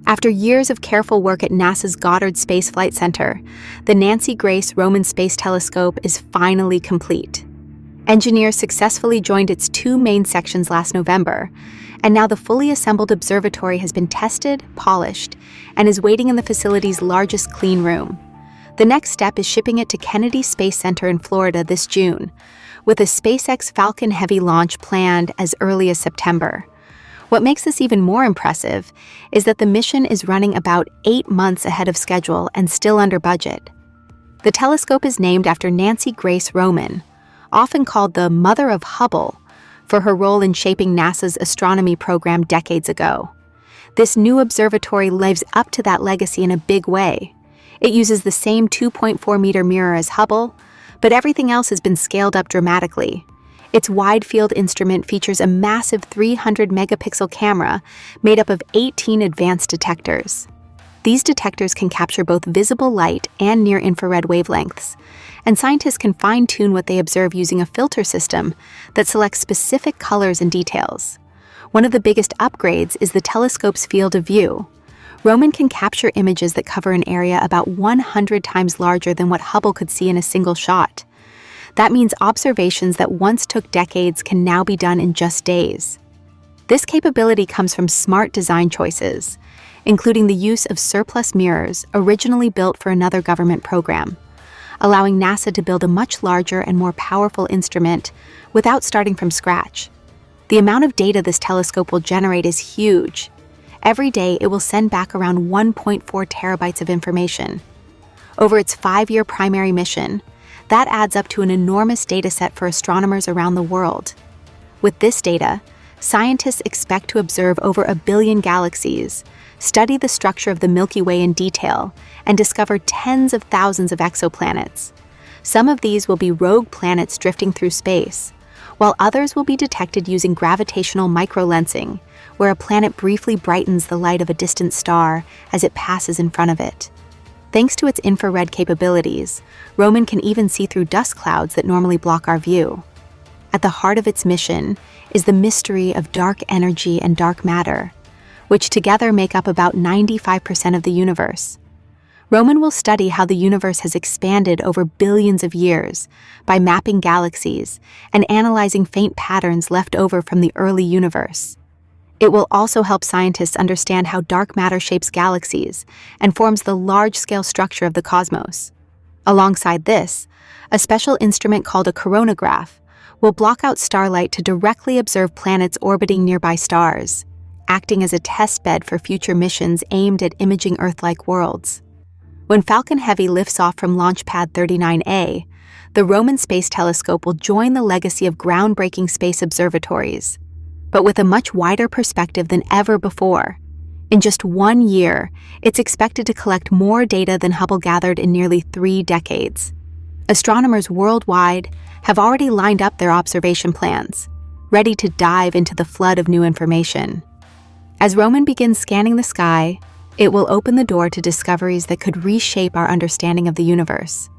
After years of careful work at NASA's Goddard Space Flight Center, the Nancy Grace Roman Space Telescope is finally complete. Engineers successfully joined its two main sections last November, and now the fully assembled observatory has been tested, polished, and is waiting in the facility's largest clean room. The next step is shipping it to Kennedy Space Center in Florida this June, with a SpaceX Falcon Heavy launch planned as early as September. What makes this even more impressive is that the mission is running about 8 months ahead of schedule and still under budget. The telescope is named after Nancy Grace Roman, often called the Mother of Hubble, for her role in shaping NASA's astronomy program decades ago. This new observatory lives up to that legacy in a big way. It uses the same 2.4-meter mirror as Hubble, but everything else has been scaled up dramatically. Its wide-field instrument features a massive 300-megapixel camera made up of 18 advanced detectors. These detectors can capture both visible light and near-infrared wavelengths, and scientists can fine-tune what they observe using a filter system that selects specific colors and details. One of the biggest upgrades is the telescope's field of view. Roman can capture images that cover an area about 100 times larger than what Hubble could see in a single shot. That means observations that once took decades can now be done in just days. This capability comes from smart design choices, including the use of surplus mirrors originally built for another government program, allowing NASA to build a much larger and more powerful instrument without starting from scratch. The amount of data this telescope will generate is huge. Every day, it will send back around 1.4 terabytes of information. Over its 5-year primary mission, that adds up to an enormous data set for astronomers around the world. With this data, scientists expect to observe over 1 billion galaxies, study the structure of the Milky Way in detail, and discover tens of thousands of exoplanets. Some of these will be rogue planets drifting through space, while others will be detected using gravitational microlensing, where a planet briefly brightens the light of a distant star as it passes in front of it. Thanks to its infrared capabilities, Roman can even see through dust clouds that normally block our view. At the heart of its mission is the mystery of dark energy and dark matter, which together make up about 95% of the universe. Roman will study how the universe has expanded over billions of years by mapping galaxies and analyzing faint patterns left over from the early universe. It will also help scientists understand how dark matter shapes galaxies and forms the large-scale structure of the cosmos. Alongside this, a special instrument called a coronagraph will block out starlight to directly observe planets orbiting nearby stars, acting as a test bed for future missions aimed at imaging Earth-like worlds. When Falcon Heavy lifts off from Launch Pad 39A, the Roman Space Telescope will join the legacy of groundbreaking space observatories, but with a much wider perspective than ever before. In just 1 year, it's expected to collect more data than Hubble gathered in nearly 3 decades. Astronomers worldwide have already lined up their observation plans, ready to dive into the flood of new information. As Roman begins scanning the sky, it will open the door to discoveries that could reshape our understanding of the universe.